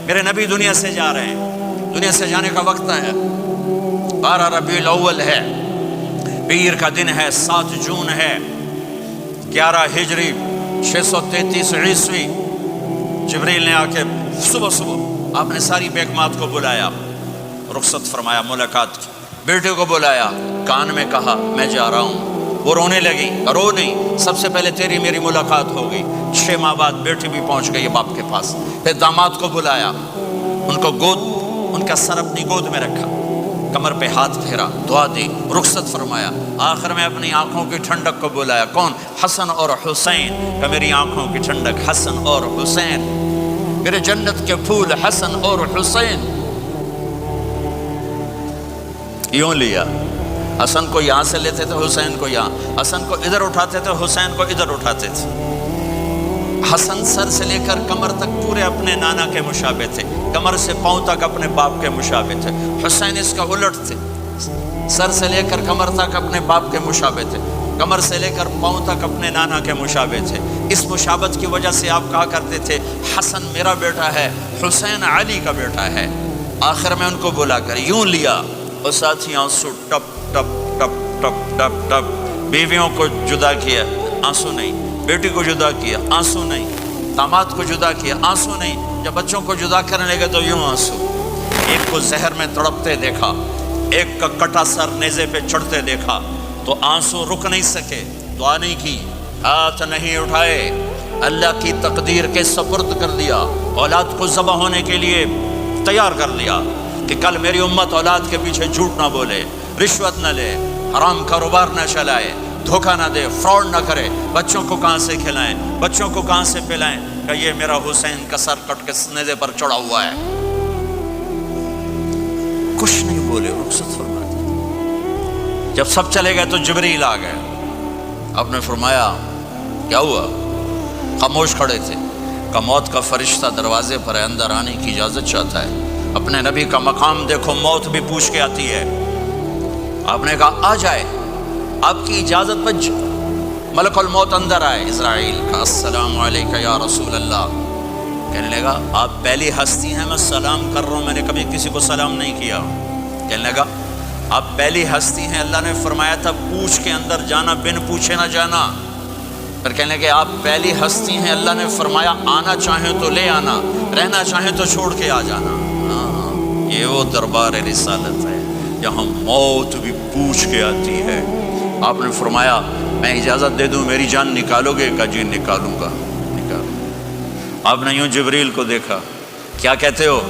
میرے نبی دنیا سے جا رہے ہیں، دنیا سے جانے کا وقت ہے، 12 ربیع الاول ہے، پیر کا دن ہے، 7 جون ہے، 11 ہجری 633 عیسوی۔ جبریل نے آ کے صبح صبح آپ نے ساری بیگمات کو بلایا، رخصت فرمایا ملاقات کی، بیٹے کو بلایا، کان میں کہا میں جا رہا ہوں۔ وہ رونے لگی، رو نہیں، سب سے پہلے تیری میری ملاقات ہو گئی۔ 6 ماہ بعد بیٹی بھی پہنچ گئی باپ کے پاس۔ پھر داماد کو بلایا، ان کو ان کا سر اپنی گود میں رکھا، کمر پہ ہاتھ پھیرا، دعا دی، رخصت فرمایا۔ آخر میں اپنی آنکھوں کی ٹھنڈک کو بلایا، کون؟ حسن اور حسین، کہ میری آنکھوں کی ٹھنڈک حسن اور حسین، میرے جنت کے پھول حسن اور حسین۔ یوں لیا، حسن کو یہاں سے لیتے تھے، حسین کو یہاں، حسن کو ادھر اٹھاتے تھے، حسین کو ادھر اٹھاتے تھے۔ حسن سر سے لے کر کمر تک پورے اپنے نانا کے مشابہ تھے، کمر سے پاؤں تک اپنے باپ کے مشابہ تھے۔ حسین اس کا الٹ تھے، سر سے لے کر کمر تک اپنے باپ کے مشابہ تھے، کمر سے لے کر پاؤں تک اپنے نانا کے مشابہ تھے۔ اس مشابہت کی وجہ سے آپ کہا کرتے تھے حسن میرا بیٹا ہے، حسین علی کا بیٹا ہے۔ آخر میں ان کو بلا کر یوں لیا، اور ساتھی آنسو ٹپ ٹپ ٹپ ٹپ ٹپ ٹپ۔ بیویوں کو جدا کیا، آنسو نہیں، بیٹی کو جدا کیا، آنسو نہیں، داماد کو جدا کیا، آنسو نہیں، جب بچوں کو جدا کرنے لگے تو یوں آنسو۔ ایک کو زہر میں تڑپتے دیکھا، ایک کا کٹا سر نیزے پہ چڑھتے دیکھا تو آنسو رک نہیں سکے، دعا نہیں کی، ہاتھ نہیں اٹھائے، اللہ کی تقدیر کے سپرد کر دیا، اولاد کو ذبح ہونے کے لیے تیار کر دیا کہ کل میری امت اولاد کے پیچھے جھوٹ نہ بولے، رشوت نہ لے، حرام کاروبار نہ چلائے، دھوکہ نہ دے، فراڈ نہ کرے، بچوں کو کہاں سے کھلائیں، بچوں کو کہاں سے پلائیں، کہ یہ میرا حسین کا سر کٹ کے نیزے پر چڑھا ہوا ہے۔ کچھ نہیں بولے، رخصت فرما دی۔ جب سب چلے گئے تو جبریل آ گئے، آپ نے فرمایا کیا ہوا؟ خاموش کھڑے تھے، کہ موت کا فرشتہ دروازے پر ہے، اندر آنے کی اجازت چاہتا ہے۔ اپنے نبی کا مقام دیکھو، موت بھی پوچھ کے آتی ہے۔ آپ نے کہا آ جائے، آپ کی اجازت پر ملک الموت اندر آئے، اسرائیل کا السلام علیکہ یا رسول اللہ، کہنے لگا آپ پہلی ہستی ہیں، میں سلام کر رہا ہوں، میں نے کبھی کسی کو سلام نہیں کیا۔ کہنے لگا آپ پہلی ہستی ہیں، اللہ نے فرمایا تھا پوچھ کے اندر جانا، بن پوچھے نہ جانا۔ پھر کہنے لگے آپ پہلی ہستی ہیں، اللہ نے فرمایا آنا چاہیں تو لے آنا، رہنا چاہیں تو چھوڑ کے آ جانا۔ یہ وہ دربار رسالت ہے جہاں موت بھی پوچھ کے آتی ہے۔ آپ نے فرمایا میں اجازت دے دوں میری جان نکالو گے؟ کہ جی نکالوں گا، نکالوں۔ آپ نے یوں جبریل کو دیکھا، کیا کہتے ہو،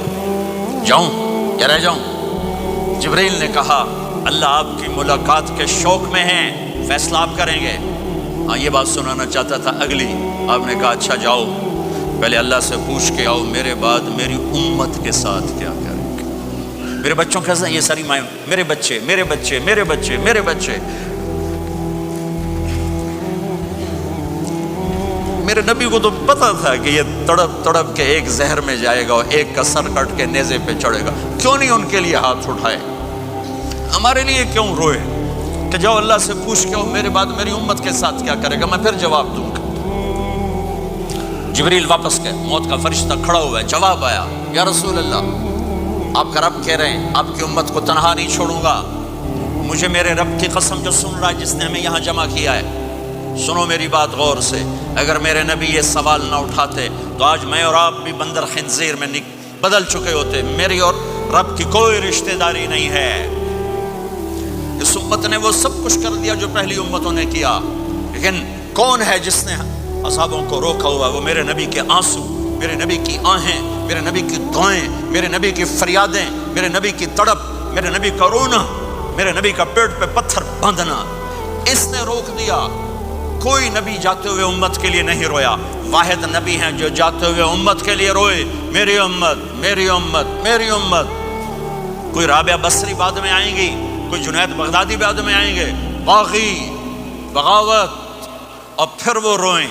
جاؤں یا رہ جاؤں؟ جبریل نے کہا اللہ آپ کی ملاقات کے شوق میں ہیں، فیصلہ آپ کریں گے۔ ہاں یہ بات سنانا چاہتا تھا اگلی۔ آپ نے کہا اچھا جاؤ، پہلے اللہ سے پوچھ کے آؤ میرے بعد میری امت کے ساتھ کیا کریں گے، میرے بچوں کے ساتھ، یہ ساری مائیں، میرے بچے میرے بچے میرے بچے میرے بچے۔ میرے نبی کو تو پتا تھا کہ یہ تڑپ تڑپ کے ایک زہر میں جائے گا اور ایک کا سر کٹ کے نیزے پہ چڑھے گا، کیوں نہیں ان کے لیے ہاتھ اٹھائے؟ ہمارے لیے کیوں روئے کہ جاؤ اللہ سے پوچھ کے آؤ میرے بعد میری امت کے ساتھ کیا کرے گا، میں پھر جواب دوں گا۔ جبریل واپس گئے، موت کا فرشتہ کھڑا ہوا ہے، جواب آیا یا رسول اللہ آپ کا رب کہہ رہے ہیں آپ کی امت کو تنہا نہیں چھوڑوں گا، مجھے میرے رب کی قسم جو سن رہا ہے جس نے ہمیں یہاں جمع کیا ہے، سنو میری بات غور سے، اگر میرے نبی یہ سوال نہ اٹھاتے تو آج میں اور آپ بھی بندر خنزیر میں بدل چکے ہوتے۔ میری اور رب کی کوئی رشتہ داری نہیں ہے۔ اس امت نے وہ سب کچھ کر دیا جو پہلی امتوں نے کیا، لیکن کون ہے جس نے اصحابوں کو روکا ہوا؟ وہ میرے نبی کے آنسو، میرے نبی کی آہیں، میرے نبی کی دعائیں، میرے نبی کی فریادیں، میرے نبی کی تڑپ، میرے نبی کا رونا، میرے نبی کا پیٹ پہ پتھر باندھنا، اس نے روک دیا۔ کوئی نبی جاتے ہوئے امت کے لیے نہیں رویا، واحد نبی ہیں جو جاتے ہوئے امت کے لیے روئے، میری امت میری امت میری امت۔ کوئی رابعہ بصری بعد میں آئیں گی، کوئی جنید بغدادی بعد میں آئیں گے، باغی، بغاوت، اور پھر وہ روئیں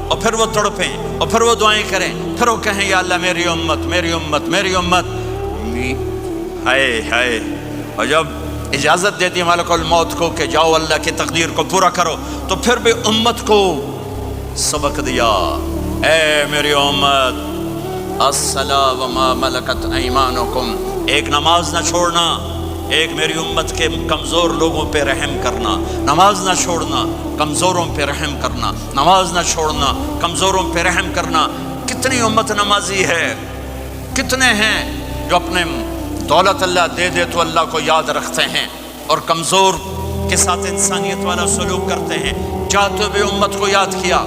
اور پھر وہ تڑپیں اور پھر وہ دعائیں کریں، پھر وہ کہیں یا اللہ میری امت میری امت میری امت۔ ہائے ہائے، اور جب اجازت دیتی ملک الموت کو کہ جاؤ اللہ کی تقدیر کو پورا کرو، تو پھر بھی امت کو سبق دیا، اے میری امت الصلاۃ وما ملکت ایمانکم، ایک نماز نہ چھوڑنا، ایک میری امت کے کمزور لوگوں پہ رحم کرنا، نماز نہ چھوڑنا، کمزوروں پہ رحم کرنا، نماز نہ چھوڑنا، کمزوروں پہ رحم کرنا۔ کتنی امت نمازی ہے، کتنے ہیں جو اپنے دولت اللہ دے دے تو اللہ کو یاد رکھتے ہیں اور کمزور کے ساتھ انسانیت والا سلوک کرتے ہیں، چاہتے ہوئے امت کو یاد کیا